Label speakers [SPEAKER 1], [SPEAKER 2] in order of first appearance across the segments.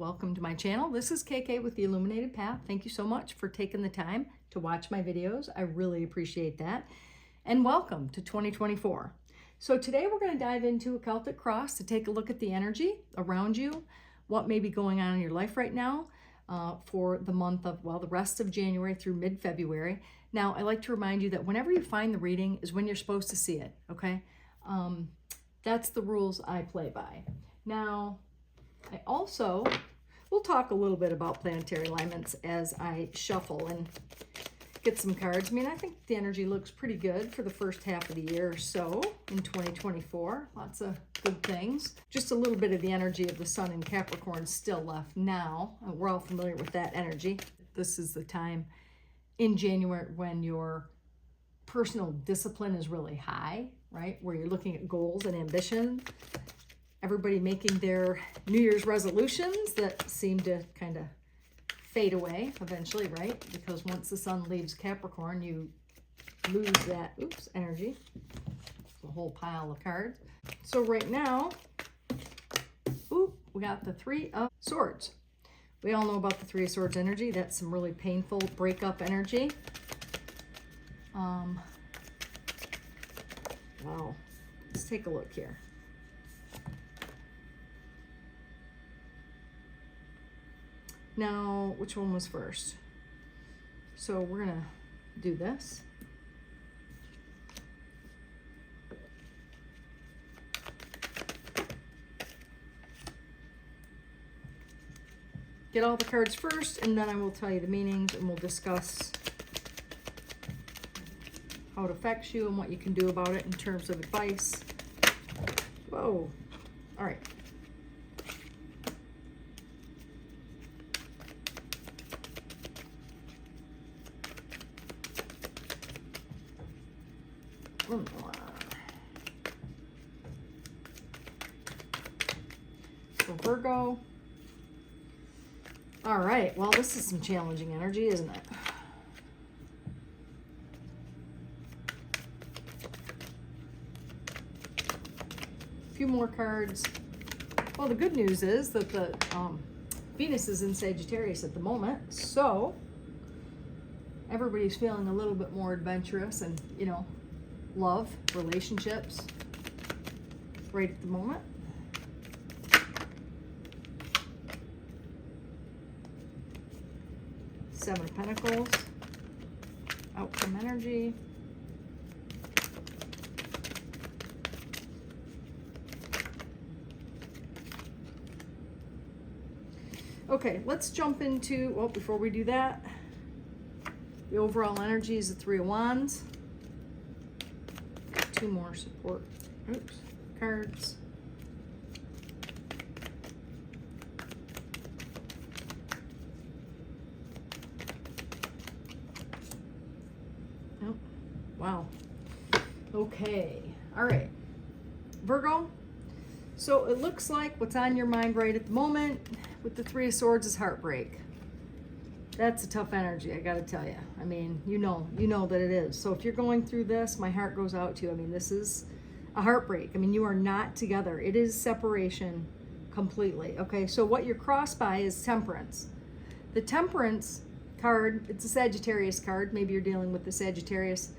[SPEAKER 1] welcome to my channel. This is KK with the Illuminated Path. Thank you so much for taking the time to watch my videos. I really appreciate that. And welcome to 2024. So today we're going to dive into a Celtic cross to take a look at the energy around you, what may be going on in your life right now for the month of, well, the rest of January through mid-February. Now, I like to remind you that whenever you find the reading is when you're supposed to see it, okay? That's the rules I play by. Now, we'll talk a little bit about planetary alignments as I shuffle and get some cards. I mean, I think the energy looks pretty good for the first half of the year or so in 2024. Lots of good things. Just a little bit of the energy of the sun in Capricorn still left now. We're all familiar with that energy. This is the time in January when your personal discipline is really high, right? Where you're looking at goals and ambition. Everybody making their New Year's resolutions that seem to kind of fade away eventually, right? Because once the sun leaves Capricorn, you lose that, energy. It's a whole pile of cards. So right now, we got the Three of Swords. We all know about the Three of Swords energy. That's some really painful breakup energy. Wow. Let's take a look here. Now, which one was first? So we're gonna do this. Get all the cards first, and then I will tell you the meanings, and we'll discuss how it affects you and what you can do about it in terms of advice. Whoa. All right. So Virgo. All right, well, this is some challenging energy, isn't it? A few more cards. Well, the good news is that the Venus is in Sagittarius at the moment, so everybody's feeling a little bit more adventurous and, you know, love, relationships right at the moment. Seven of Pentacles, outcome energy. Okay, let's jump into, well, before we do that, the overall energy is the Three of Wands. Two more support cards. Oh, wow. Okay. All right. Virgo. So it looks like what's on your mind right at the moment with the Three of Swords is heartbreak. That's a tough energy, I gotta tell you. I mean, you know that it is. So if you're going through this, my heart goes out to you. I mean, this is a heartbreak. I mean, you are not together. It is separation completely. Okay, so what you're crossed by is Temperance. The Temperance card, it's a Sagittarius card. Maybe you're dealing with the Sagittarius.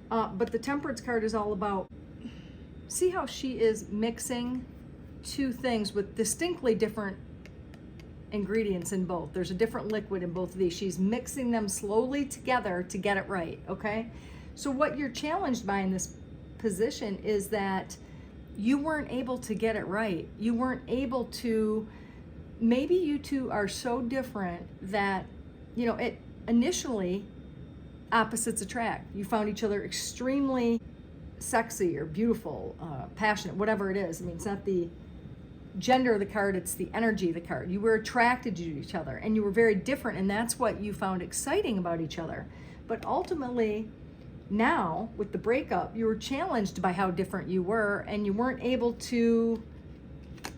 [SPEAKER 1] But the Temperance card is all about, see how she is mixing two things with distinctly different ingredients in both. There's a different liquid in both of these. She's mixing them slowly together to get it right, okay? So what you're challenged by in this position is that you weren't able to get it right. You weren't able to, maybe you two are so different that, you know, it initially opposites attract. You found each other extremely sexy or beautiful, passionate, whatever it is. I mean, it's not the gender of the card, it's the energy of the card. You were attracted to each other and you were very different, and that's what you found exciting about each other. But ultimately, now with the breakup, you were challenged by how different you were and you weren't able to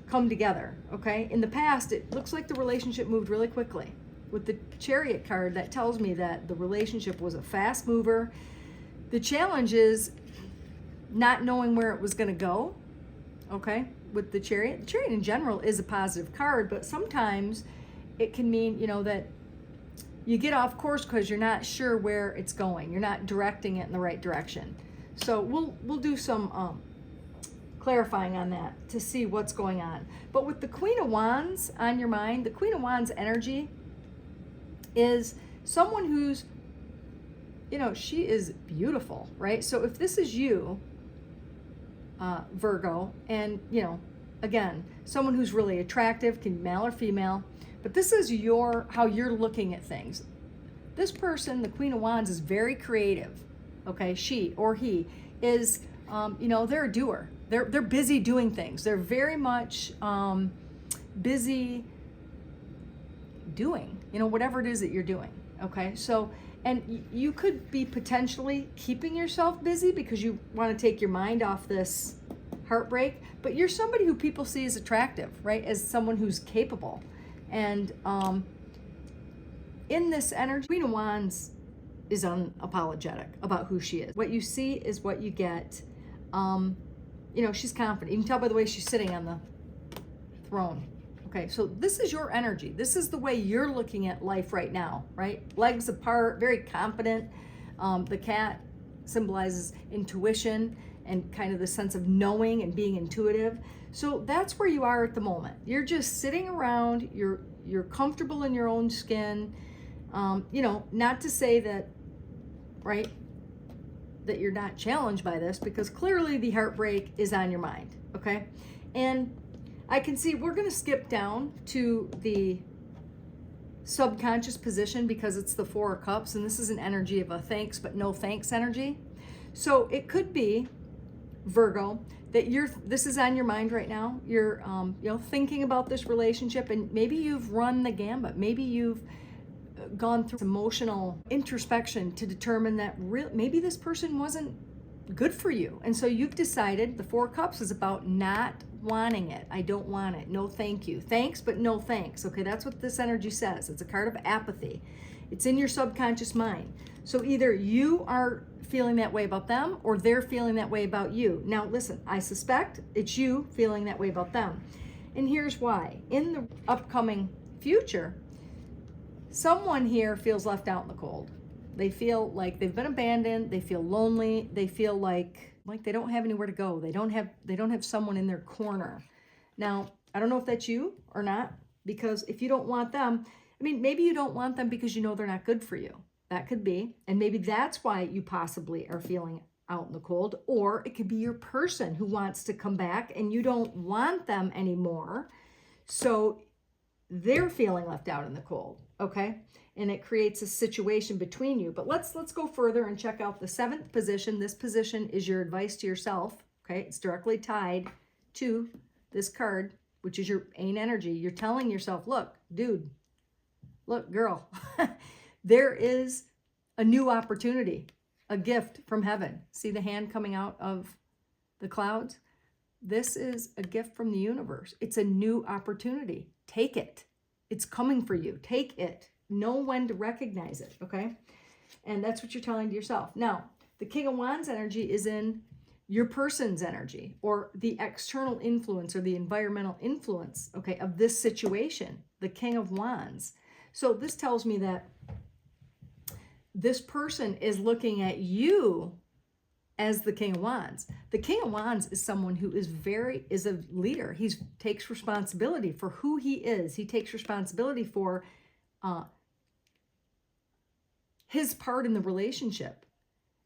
[SPEAKER 1] come together, okay? In the past, it looks like the relationship moved really quickly. With the Chariot card, that tells me that the relationship was a fast mover. The challenge is not knowing where it was going to go, okay? With the Chariot in general is a positive card, but sometimes it can mean, you know, that you get off course because you're not sure where it's going. You're not directing it in the right direction. So we'll do some clarifying on that to see what's going on. But with the Queen of Wands on your mind, the Queen of Wands energy is someone who's, you know, she is beautiful, right? So if this is you, Virgo, and, you know, again, someone who's really attractive, can be male or female, but this is how you're looking at things. This person, the Queen of Wands, is very creative, okay? She or he is, you know, they're a doer. They're busy doing things. They're very much busy doing, you know, whatever it is that you're doing, okay? So, and you could be potentially keeping yourself busy because you want to take your mind off this heartbreak, but you're somebody who people see as attractive, right? As someone who's capable. And in this energy, Queen of Wands is unapologetic about who she is. What you see is what you get. You know, she's confident. You can tell by the way she's sitting on the throne. Okay, so this is your energy. This is the way you're looking at life right now, right? Legs apart, very confident. The cat symbolizes intuition and kind of the sense of knowing and being intuitive. So that's where you are at the moment. You're just sitting around, you're comfortable in your own skin. You know, not to say that, right, that you're not challenged by this, because clearly the heartbreak is on your mind, okay? And I can see we're going to skip down to the subconscious position because it's the Four of Cups, and this is an energy of a thanks but no thanks energy. So it could be, Virgo, that this is on your mind right now. You're you know, thinking about this relationship, and maybe you've run the gambit. Maybe you've gone through emotional introspection to determine that maybe this person wasn't good for you. And so you've decided the Four of Cups is about not wanting it. I don't want it. No, thank you. Thanks, but no thanks. Okay, that's what this energy says. It's a card of apathy. It's in your subconscious mind. So either you are feeling that way about them or they're feeling that way about you. Now, listen, I suspect it's you feeling that way about them. And here's why. In the upcoming future, someone here feels left out in the cold. They feel like they've been abandoned. They feel lonely. They feel like they don't have anywhere to go. They don't have someone in their corner. Now, I don't know if that's you or not, because if you don't want them, I mean, maybe you don't want them because you know they're not good for you. That could be. And maybe that's why you possibly are feeling out in the cold. Or it could be your person who wants to come back and you don't want them anymore. So they're feeling left out in the cold, okay? And it creates a situation between you. But let's go further and check out the 7th position. This position is your advice to yourself, okay? It's directly tied to this card, which is your ain energy. You're telling yourself, look, dude, look, girl, there is a new opportunity, a gift from heaven. See the hand coming out of the clouds? This is a gift from the universe. It's a new opportunity. Take it. It's coming for you. Take it. Know when to recognize it, okay? And that's what you're telling to yourself. Now, the King of Wands energy is in your person's energy, or the external influence or the environmental influence, okay, of this situation, the King of Wands. So this tells me that this person is looking at you as the King of Wands. The King of Wands is someone who is a leader. He takes responsibility for who he is. He takes responsibility for his part in the relationship.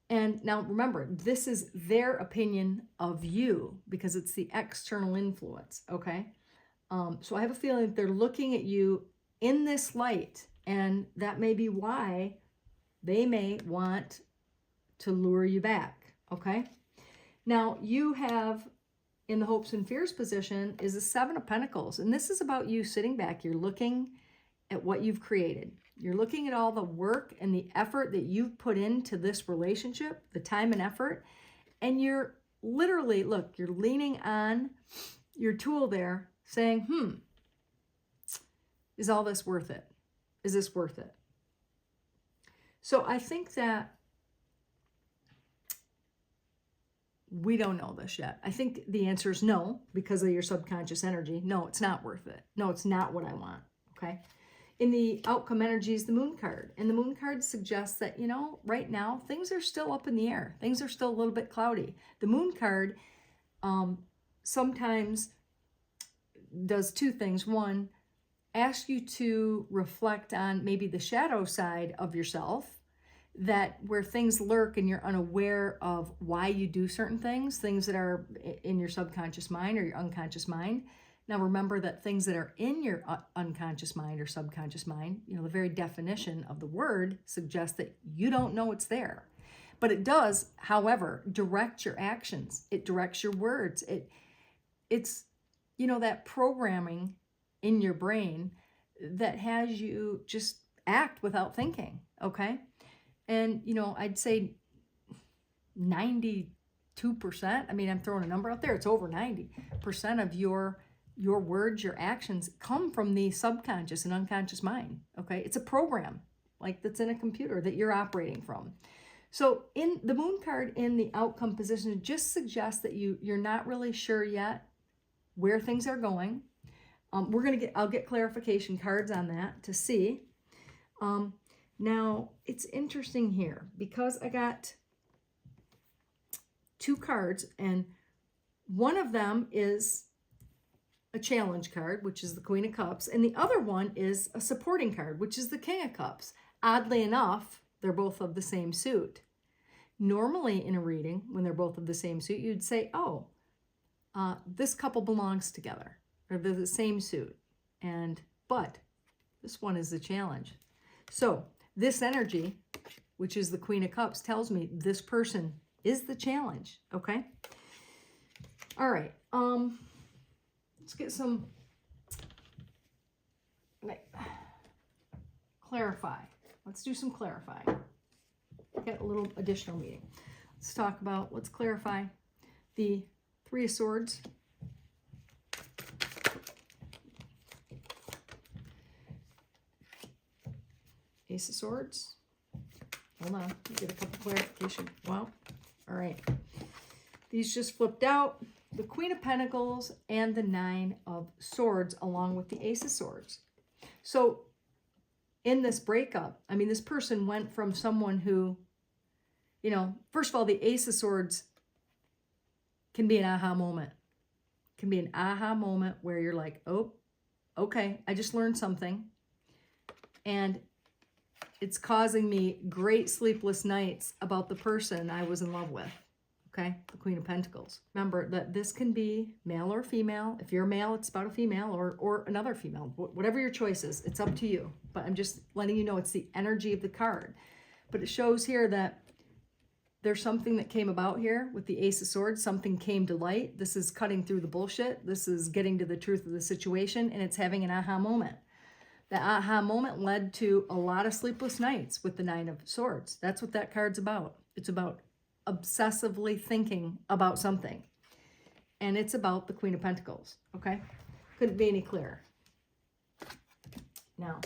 [SPEAKER 1] And now remember, this is their opinion of you because it's the external influence, okay? So I have a feeling that they're looking at you in this light, and that may be why they may want to lure you back, okay? Now, you have, in the hopes and fears position, is the 7 of Pentacles, and this is about you sitting back. You're looking at what you've created. You're looking at all the work and the effort that you've put into this relationship, the time and effort, and you're literally, look, you're leaning on your tool there saying, is all this worth it? Is this worth it? So I think that we don't know this yet. I think the answer is no, because of your subconscious energy. No, it's not worth it. No, it's not what I want, okay? In the outcome energy is the moon card. And the moon card suggests that, you know, right now, things are still up in the air. Things are still a little bit cloudy. The moon card sometimes does two things. One, ask you to reflect on maybe the shadow side of yourself, that where things lurk and you're unaware of why you do certain things that are in your subconscious mind or your unconscious mind. Now remember that things that are in your unconscious mind or subconscious mind, you know, the very definition of the word suggests that you don't know it's there. But it does, however, direct your actions. It directs your words. It's, you know, that programming in your brain that has you just act without thinking, okay? And, you know, I'd say 92%, I mean, I'm throwing a number out there, it's over 90% of your words, your actions come from the subconscious and unconscious mind, okay? It's a program, like that's in a computer that you're operating from. So in the moon card in the outcome position, it just suggests that you're not really sure yet where things are going. I'll get clarification cards on that to see. Now, it's interesting here because I got two cards, and one of them is a challenge card, which is the Queen of Cups, and the other one is a supporting card, which is the King of Cups. Oddly enough, they're both of the same suit. Normally in a reading, when they're both of the same suit, you'd say, oh, this couple belongs together, or they're the same suit. But this one is the challenge. So this energy, which is the Queen of Cups, tells me this person is the challenge, okay? All right, let's get some, clarify. Let's do some clarifying. Get a little additional meaning. Let's clarify the Three of Swords, Ace of Swords. Hold on, let me get a couple clarification. Wow. All right. These just flipped out. The Queen of Pentacles and the Nine of Swords along with the Ace of Swords. So in this breakup, I mean, this person went from someone who, you know, first of all, the Ace of Swords can be an aha moment. Can be an aha moment where you're like, oh, okay, I just learned something. And it's causing me great sleepless nights about the person I was in love with, okay? The Queen of Pentacles. Remember that this can be male or female. If you're a male, it's about a female or another female. Whatever your choice is, it's up to you. But I'm just letting you know it's the energy of the card. But it shows here that there's something that came about here with the Ace of Swords. Something came to light. This is cutting through the bullshit. This is getting to the truth of the situation, and it's having an aha moment. The aha moment led to a lot of sleepless nights with the Nine of Swords. That's what that card's about. It's about obsessively thinking about something. And it's about the Queen of Pentacles, okay? Couldn't be any clearer. Now,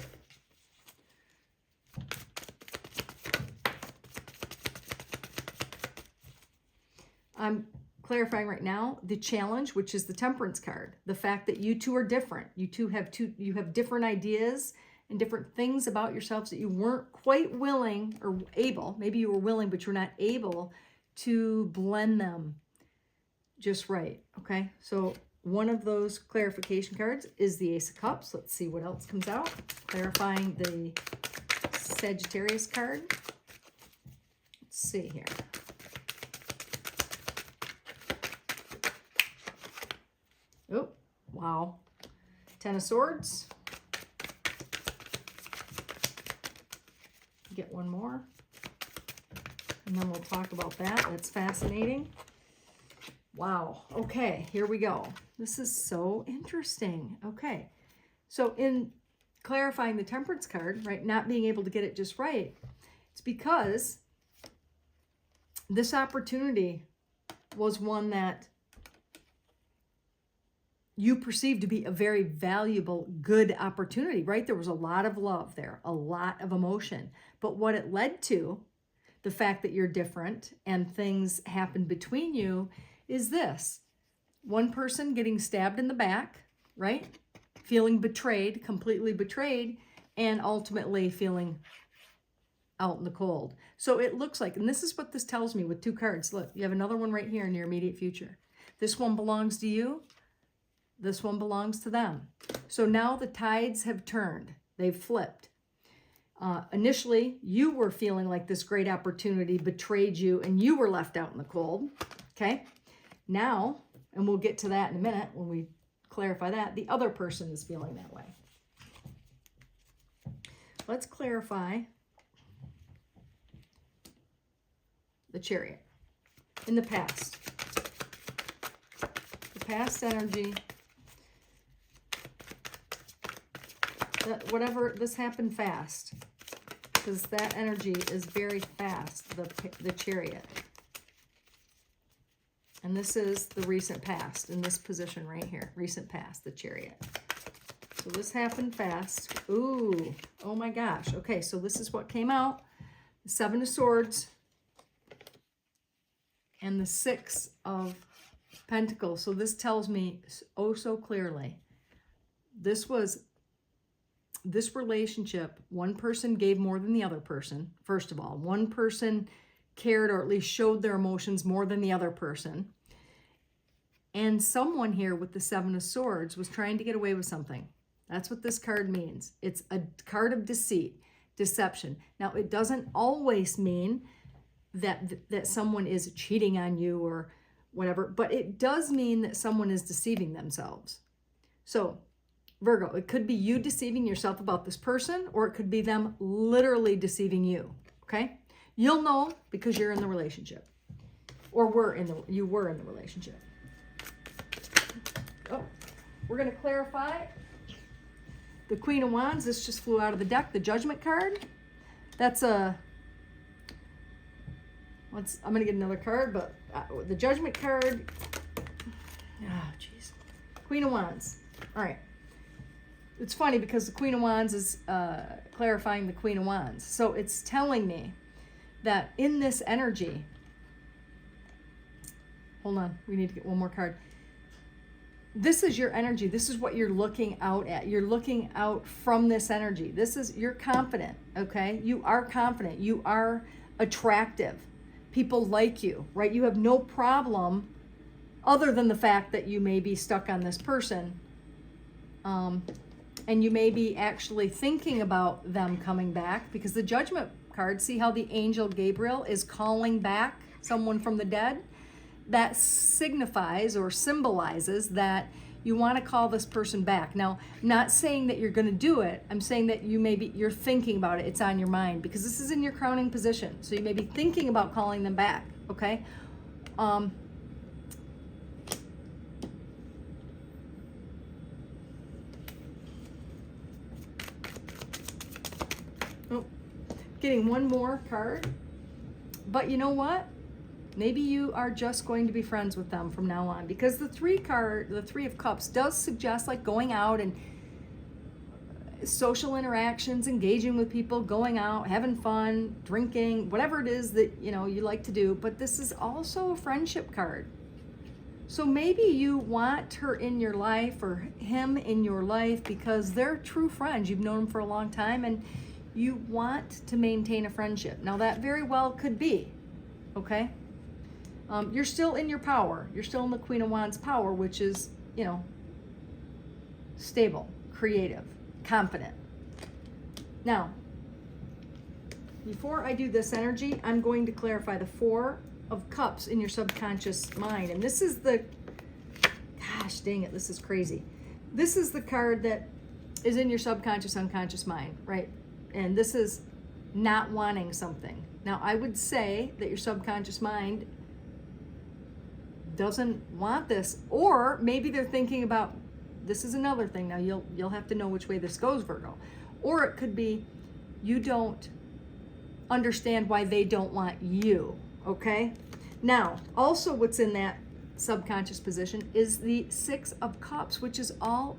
[SPEAKER 1] I'm clarifying right now the challenge, which is the Temperance card. The fact that you two are different. You have different ideas and different things about yourselves that you weren't quite willing or able. Maybe you were willing, but you're not able to blend them just right. Okay, so one of those clarification cards is the Ace of Cups. Let's see what else comes out. Clarifying the Sagittarius card. Let's see here. Oh, wow. Ten of Swords. Get one more. And then we'll talk about that. That's fascinating. Wow. Okay, here we go. This is so interesting. Okay. So in clarifying the Temperance card, right, not being able to get it just right, it's because this opportunity was one that you perceived to be a very valuable, good opportunity, right? There was a lot of love there, a lot of emotion. But what it led to, the fact that you're different and things happened between you, is this. One person getting stabbed in the back, right? Feeling betrayed, completely betrayed, and ultimately feeling out in the cold. So it looks like, and this is what this tells me with 2 cards. Look, you have another one right here in your immediate future. This one belongs to you. This one belongs to them. So now the tides have turned. They've flipped. Initially, you were feeling like this great opportunity betrayed you and you were left out in the cold. Okay. Now, and we'll get to that in a minute when we clarify that, the other person is feeling that way. Let's clarify the Chariot. In the past. The past energy. That whatever, this happened fast. Because that energy is very fast, the Chariot. And this is the recent past in this position right here. Recent past, the Chariot. So this happened fast. Ooh, oh my gosh. Okay, so this is what came out. The 7 of Swords. And the 6 of Pentacles. So this tells me oh so clearly. This relationship, one person gave more than the other person. First of all, one person cared or at least showed their emotions more than the other person. And someone here with the 7 of Swords was trying to get away with something. That's what this card means. It's a card of deceit, deception. Now, it doesn't always mean that someone is cheating on you or whatever, but it does mean that someone is deceiving themselves. So, Virgo, it could be you deceiving yourself about this person, or it could be them literally deceiving you, okay? You'll know because you're in the relationship, or you were in the relationship. Oh, we're going to clarify the Queen of Wands. This just flew out of the deck, the Judgment card. That's I'm going to get another card, but the Judgment card, oh, jeez. Queen of Wands. All right. It's funny because the Queen of Wands is clarifying the Queen of Wands. So it's telling me that in this energy, hold on, we need to get one more card. This is your energy. This is what you're looking out at. You're looking out from this energy. You're confident, okay? You are confident. You are attractive. People like you, right? You have no problem other than the fact that you may be stuck on this person. And you may be actually thinking about them coming back, because the Judgment card, see how the angel Gabriel is calling back someone from the dead? That signifies or symbolizes that you want to call this person back. Now, I'm not saying that you're going to do it. I'm saying that you're thinking about it. It's on your mind, because this is in your crowning position. So you may be thinking about calling them back, okay? Oh, getting one more card. But you know what? Maybe you are just going to be friends with them from now on, because the 3 of Cups does suggest like going out and social interactions, engaging with people, going out, having fun, drinking, whatever it is that, you like to do. But this is also a friendship card. So maybe you want her in your life or him in your life because they're true friends. You've known them for a long time and you want to maintain a friendship. Now that very well could be, okay? You're still in your power. You're still in the Queen of Wands power, which is, stable, creative, confident. Now, before I do this energy, I'm going to clarify the 4 of Cups in your subconscious mind. And this is gosh dang it, this is crazy. This is the card that is in your subconscious, unconscious mind, right? And this is not wanting something. Now, I would say that your subconscious mind doesn't want this, or maybe they're thinking about, this is another thing. Now you'll have to know which way this goes, Virgo. Or it could be you don't understand why they don't want you, okay? Now, also what's in that subconscious position is the 6 of Cups, which is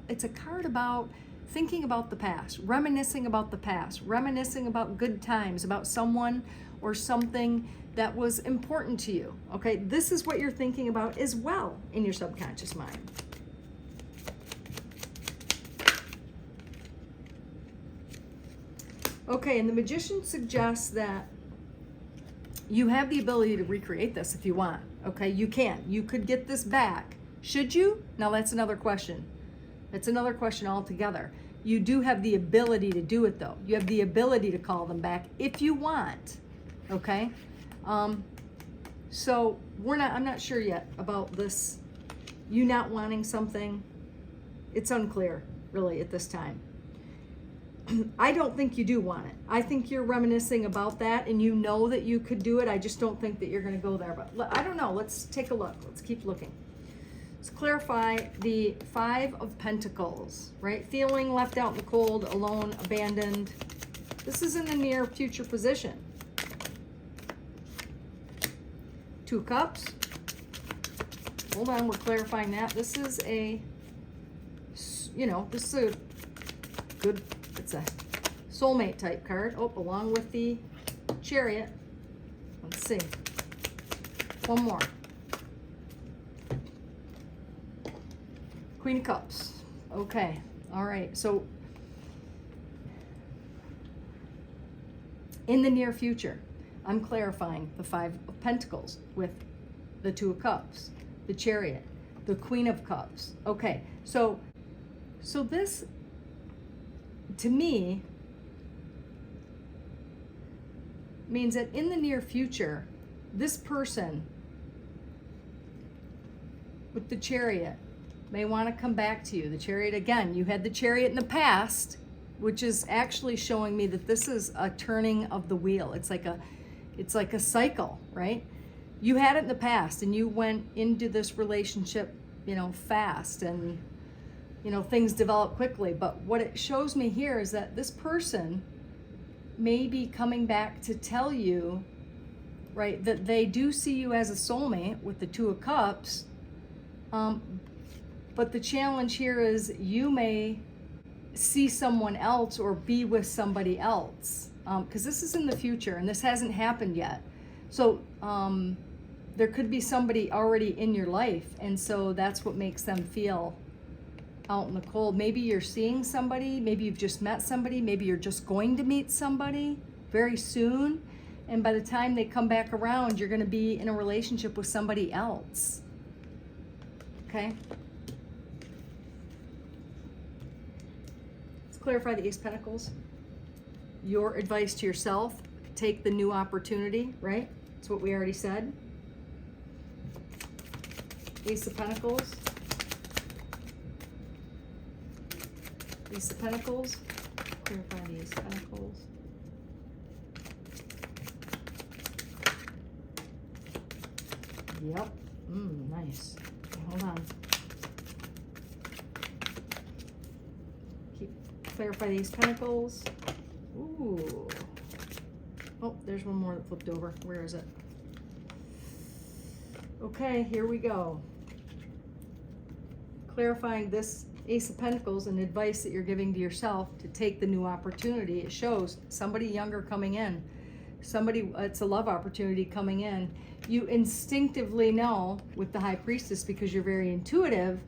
[SPEAKER 1] it's a card about thinking about the past, reminiscing about the past, reminiscing about good times, about someone or something that was important to you, okay? This is what you're thinking about as well in your subconscious mind. Okay, and the Magician suggests that you have the ability to recreate this if you want. Okay, you can. You could get this back. Should you? Now that's another question. That's another question altogether. You do have the ability to do it though. You have the ability to call them back if you want. Okay? So I'm not sure yet about this. You not wanting something. It's unclear, really, at this time. I don't think you do want it. I think you're reminiscing about that and you know that you could do it. I just don't think that you're going to go there. But I don't know. Let's take a look. Let's keep looking. Let's clarify the 5 of Pentacles, right? Feeling left out in the cold, alone, abandoned. This is in the near future position. 2 Cups. Hold on, we're clarifying that. This is a, this is a good, it's a soulmate type card. Oh, along with the Chariot. Let's see. One more. Queen of Cups. Okay. All right. So in the near future, I'm clarifying the 5 of Pentacles with the 2 of Cups, the Chariot, the Queen of Cups. Okay. So this, to me, means that in the near future, this person with the Chariot may want to come back to you. The Chariot, again, you had the Chariot in the past, which is actually showing me that this is a turning of the wheel. It's like a cycle, right? You had it in the past and you went into this relationship, fast and, things develop quickly. But what it shows me here is that this person may be coming back to tell you, right, that they do see you as a soulmate with the 2 of Cups. But the challenge here is you may see someone else or be with somebody else, because this is in the future and this hasn't happened yet. So there could be somebody already in your life, and so that's what makes them feel out in the cold. Maybe you're seeing somebody, maybe you've just met somebody, maybe you're just going to meet somebody very soon, and by the time they come back around, you're going to be in a relationship with somebody else. Okay? Let's clarify the Ace of Pentacles. Your advice to yourself, take the new opportunity, right? That's what we already said. Ace of Pentacles. Ace of Pentacles. Clarify the Ace of Pentacles. Yep. Nice. Okay, hold on. Clarify the Ace of Pentacles. Ooh. Oh, there's one more that flipped over. Where is it? Okay, here we go. Clarifying this Ace of Pentacles and advice that you're giving to yourself to take the new opportunity. It shows somebody younger coming in. Somebody, it's a love opportunity coming in. You instinctively know with the High Priestess, because you're very intuitive,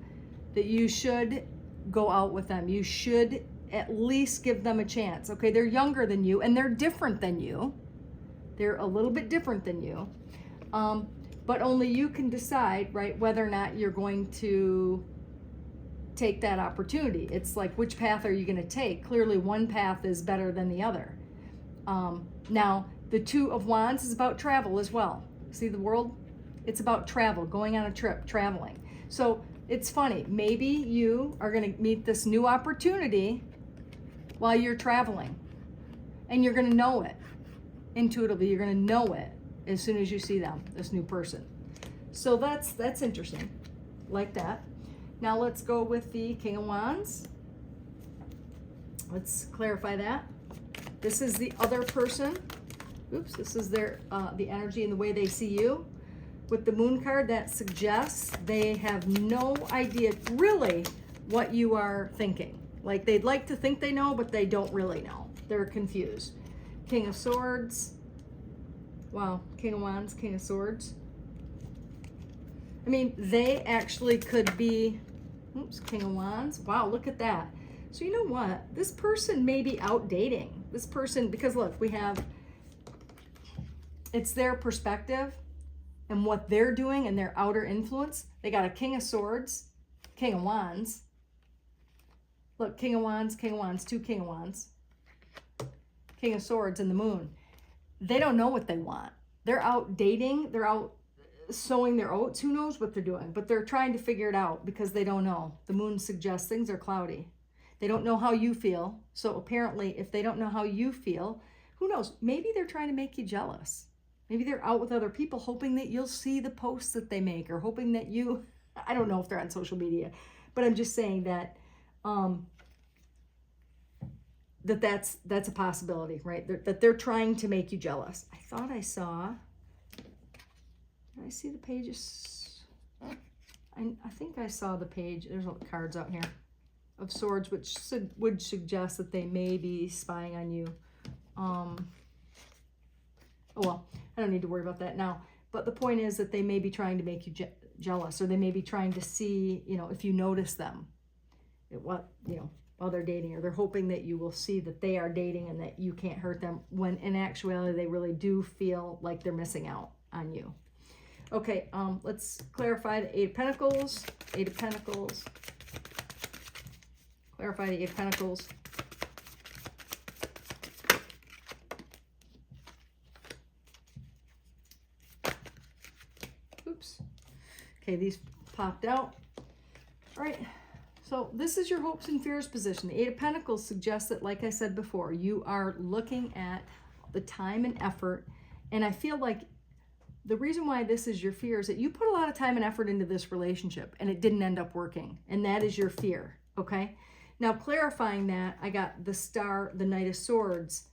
[SPEAKER 1] that you should go out with them. You should at least give them a chance. Okay, they're younger than you and they're different than you. They're a little bit different than you. But only you can decide, right, whether or not you're going to take that opportunity. It's like, which path are you going to take? Clearly one path is better than the other. Now, the 2 of Wands is about travel as well. See the world? It's about travel, going on a trip, traveling. So it's funny. Maybe you are going to meet this new opportunity while you're traveling. And you're going to know it. Intuitively, you're going to know it as soon as you see them, this new person. So that's interesting. Like that. Now let's go with the King of Wands. Let's clarify that. This is the other person. Oops, this is their the energy and the way they see you. With the Moon card, that suggests they have no idea really what you are thinking. Like, they'd like to think they know, but they don't really know. They're confused. King of Swords. Wow, King of Wands, King of Swords. I mean, they actually could be, oops, King of Wands. Wow, look at that. So you know what? This person may be out dating. This person, because look, we have, it's their perspective and what they're doing and their outer influence. They got a King of Swords, King of Wands. Look, King of Wands, two King of Wands. King of Swords and the Moon. They don't know what they want. They're out dating. They're out sowing their oats. Who knows what they're doing? But they're trying to figure it out because they don't know. The Moon suggests things are cloudy. They don't know how you feel. So apparently, if they don't know how you feel, who knows? Maybe they're trying to make you jealous. Maybe they're out with other people hoping that you'll see the posts that they make, or hoping that you, I don't know if they're on social media, but I'm just saying that that's a possibility, right? That they're trying to make you jealous. I thought I saw, did I see the pages? I think I saw the page, there's cards out here, of Swords, which would suggest that they may be spying on you. Oh well, I don't need to worry about that now. But the point is that they may be trying to make you jealous, or they may be trying to see, you know, if you notice them, while they're dating, or they're hoping that you will see that they are dating and that you can't hurt them, when in actuality they really do feel like they're missing out on you. Okay, let's clarify the Eight of Pentacles. Eight of Pentacles. Clarify the Eight of Pentacles. Oops. Okay, these popped out. All right. So this is your hopes and fears position. The Eight of Pentacles suggests that, like I said before, you are looking at the time and effort. And I feel like the reason why this is your fear is that you put a lot of time and effort into this relationship and it didn't end up working. And that is your fear, okay? Now, clarifying that, I got the Star, the Knight of Swords,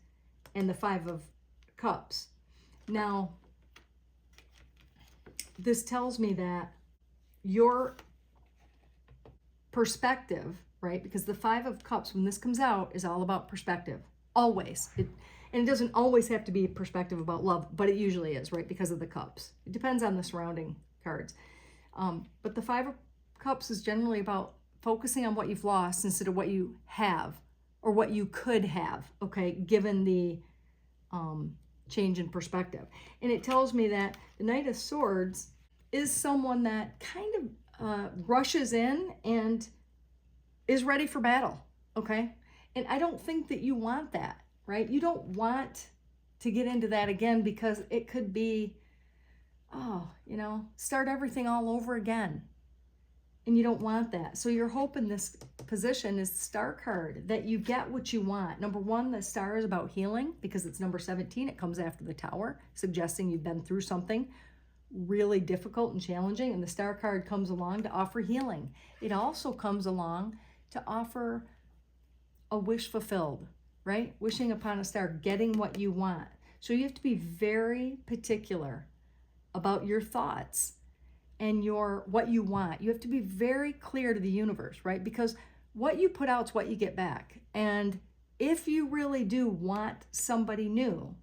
[SPEAKER 1] and the Five of Cups. Now, this tells me that your perspective, right? Because the Five of Cups, when this comes out, is all about perspective. Always. And it doesn't always have to be a perspective about love, but it usually is, right? Because of the cups. It depends on the surrounding cards. But the Five of Cups is generally about focusing on what you've lost instead of what you have or what you could have, okay, given the change in perspective. And it tells me that the Knight of Swords is someone that kind of rushes in and is ready for battle, okay? And I don't think that you want that, right? You don't want to get into that again, because it could be, start everything all over again. And you don't want that. So your hope in this position is the Star card, that you get what you want. Number one, the Star is about healing, because it's number 17. It comes after the Tower, suggesting you've been through something really difficult and challenging. And the Star card comes along to offer healing. It also comes along to offer a wish fulfilled, right? Wishing upon a star, getting what you want. So you have to be very particular about your thoughts and what you want. You have to be very clear to the universe, right? Because what you put out is what you get back. And if you really do want somebody new,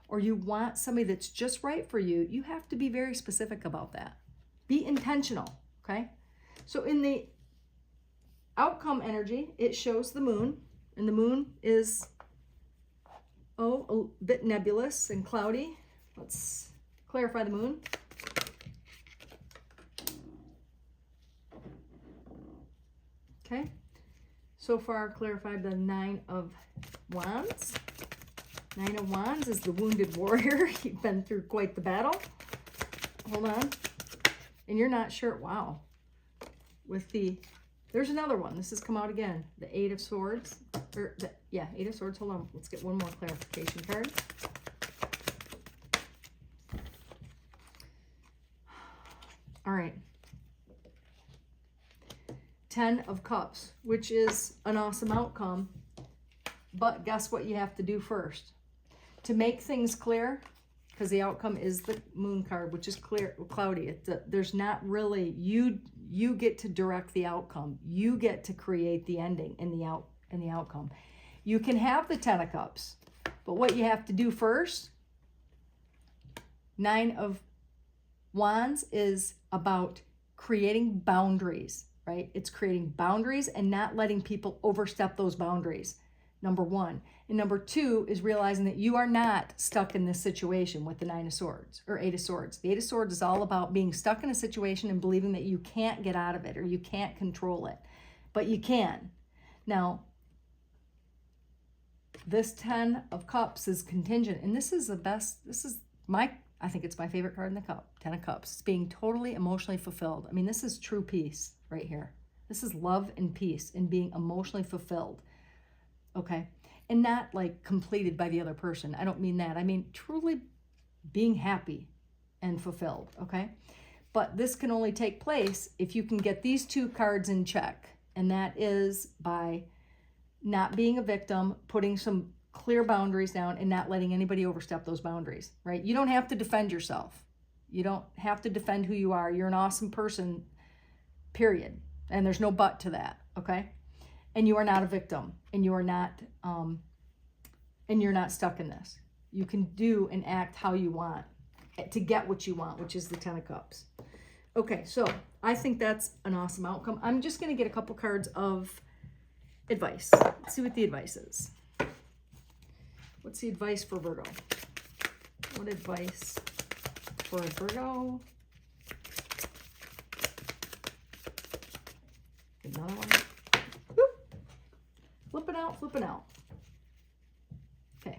[SPEAKER 1] or you want somebody that's just right for you, you have to be very specific about that. Be intentional, okay? So in the outcome energy, it shows the Moon, and the Moon is a bit nebulous and cloudy. Let's clarify the Moon. Okay, so far clarified the Nine of Wands. Nine of Wands is the wounded warrior. You've been through quite the battle. Hold on. And you're not sure. Wow. There's another one. This has come out again. The Eight of Swords. Eight of Swords. Hold on. Let's get one more clarification card. All right. 10 of Cups, which is an awesome outcome. But guess what you have to do first? To make things clear, because the outcome is the Moon card, which is cloudy. There's not really, you get to direct the outcome. You get to create the ending in the outcome. You can have the 10 of Cups, but what you have to do first, 9 of Wands is about creating boundaries, right? It's creating boundaries and not letting people overstep those boundaries. number one. And number two is realizing that you are not stuck in this situation with the Nine of Swords or Eight of Swords. The Eight of Swords is all about being stuck in a situation and believing that you can't get out of it or you can't control it, but you can. Now, this 10 of Cups is contingent, and this is the best. I think it's my favorite card in the cup, 10 of Cups. It's being totally emotionally fulfilled. I mean, this is true peace right here. This is love and peace and being emotionally fulfilled, okay? And not like completed by the other person. I don't mean that. I mean truly being happy and fulfilled, okay? But this can only take place if you can get these two cards in check. And that is by not being a victim, putting some clear boundaries down and not letting anybody overstep those boundaries, right? You don't have to defend yourself. You don't have to defend who you are. You're an awesome person, period. And there's no but to that, okay? And you are not a victim, and you're not stuck in this. You can do and act how you want to get what you want, which is the 10 of Cups. Okay, so I think that's an awesome outcome. I'm just going to get a couple cards of advice. Let's see what the advice is. What's the advice for Virgo? What advice for Virgo? Another one. Whoop. Flipping out. Okay.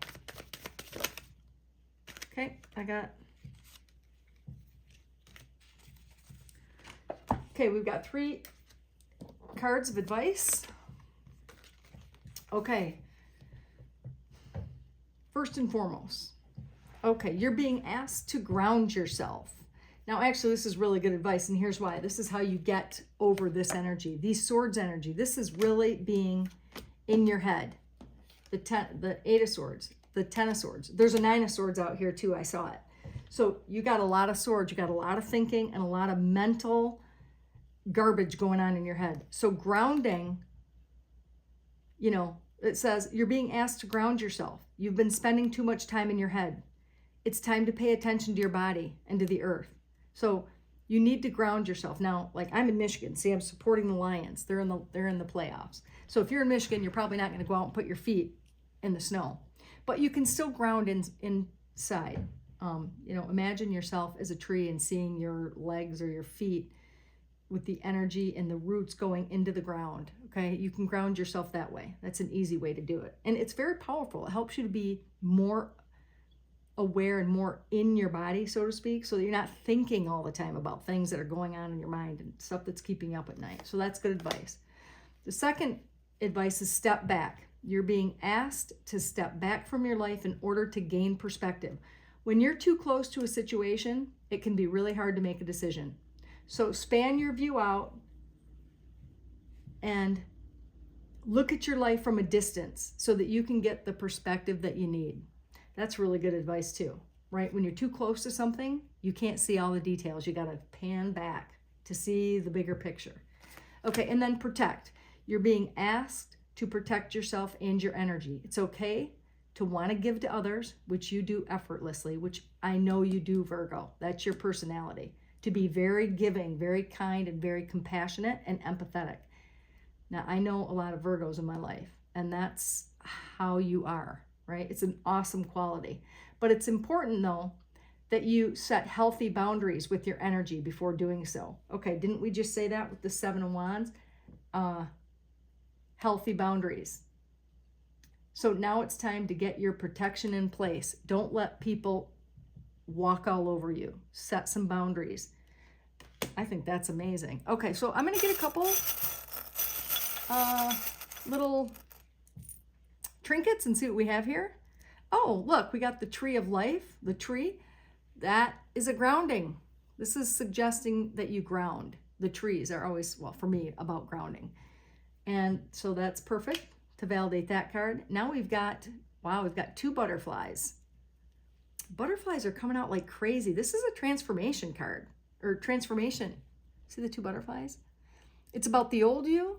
[SPEAKER 1] Okay, we've got 3 cards of advice. Okay. First and foremost, okay, you're being asked to ground yourself. Now, actually, this is really good advice, and here's why. This is how you get over this energy, these swords energy. This is really being in your head. The 8 of Swords, the 10 of Swords. There's a 9 of Swords out here, too. I saw it. So you got a lot of swords. You got a lot of thinking and a lot of mental garbage going on in your head. So grounding, you know, it says you're being asked to ground yourself. You've been spending too much time in your head. It's time to pay attention to your body and to the earth. So you need to ground yourself. Now, like I'm in Michigan. See, I'm supporting the Lions. They're in the playoffs. So if you're in Michigan, you're probably not going to go out and put your feet in the snow. But you can still ground inside. You know, imagine yourself as a tree and seeing your legs or your feet with the energy and the roots going into the ground, okay? You can ground yourself that way. That's an easy way to do it. And it's very powerful. It helps you to be more aware and more in your body, so to speak, so that you're not thinking all the time about things that are going on in your mind and stuff that's keeping you up at night. So that's good advice. The second advice is step back. You're being asked to step back from your life in order to gain perspective. When you're too close to a situation, it can be really hard to make a decision. So span your view out and look at your life from a distance so that you can get the perspective that you need. That's really good advice too, right? When you're too close to something, you can't see all the details. You got to pan back to see the bigger picture. Okay, and then protect. You're being asked to protect yourself and your energy. It's okay to want to give to others, which you do effortlessly, which I know you do, Virgo. That's your personality. To be very giving, very kind, and very compassionate and empathetic. Now, I know a lot of Virgos in my life, and that's how you are, right? It's an awesome quality. But it's important, though, that you set healthy boundaries with your energy before doing so. Okay, didn't we just say that with the 7 of Wands? Healthy boundaries. So now it's time to get your protection in place. Don't let people walk all over you. Set some boundaries. I think that's amazing. Okay, so I'm going to get a couple little trinkets and see what we have here. Oh, look, we got the Tree of Life, the tree. That is a grounding. This is suggesting that you ground. The trees are always, well, for me, about grounding. And so that's perfect to validate that card. Now we've got, wow, we've got 2 butterflies. Butterflies are coming out like crazy. This is a transformation card, or transformation. See the 2 butterflies? It's about the old you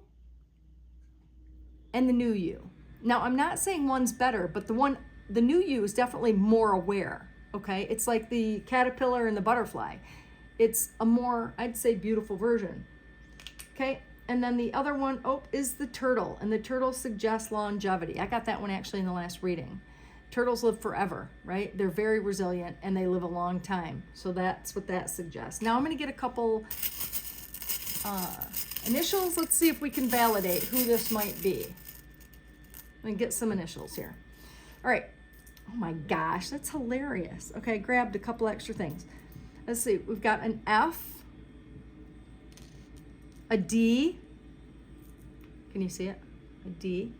[SPEAKER 1] and the new you. Now, I'm not saying one's better, but the new you is definitely more aware, okay? It's like the caterpillar and the butterfly. It's a more, I'd say, beautiful version, okay? And then the other one, is the turtle. And the turtle suggests longevity. I got that one actually in the last reading. Turtles live forever, right? They're very resilient and they live a long time. So that's what that suggests. Now I'm going to get a couple initials. Let's see if we can validate who this might be. Let me get some initials here. All right. Oh my gosh, that's hilarious. Okay, I grabbed a couple extra things. Let's see. We've got an F, a D. Can you see it? A D.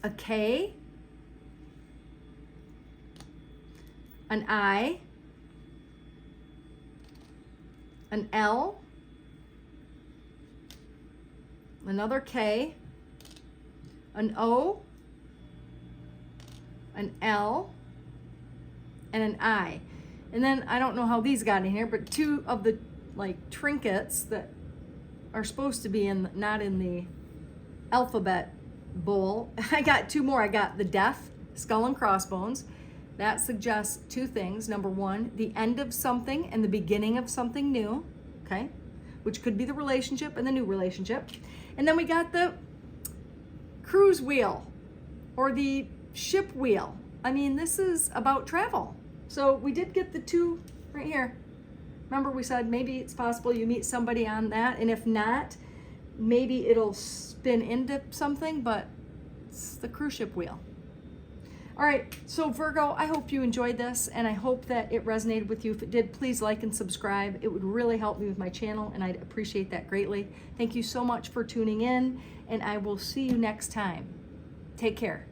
[SPEAKER 1] A K, an I, an L, another K, an O, an L, and an I. And then I don't know how these got in here, but two of the like trinkets that are supposed to be in, not in the alphabet bowl. I got two more. I got the death, skull and crossbones. That suggests two things. Number one, the end of something and the beginning of something new, okay? Which could be the relationship and the new relationship. And then we got the cruise wheel or the ship wheel. I mean, this is about travel. So we did get the two right here. Remember we said maybe it's possible you meet somebody on that, and if not, maybe it'll spin into something, but it's the cruise ship wheel. All right, so Virgo, I hope you enjoyed this, and I hope that it resonated with you. If it did, please like and subscribe. It would really help me with my channel, and I'd appreciate that greatly. Thank you so much for tuning in, and I will see you next time. Take care.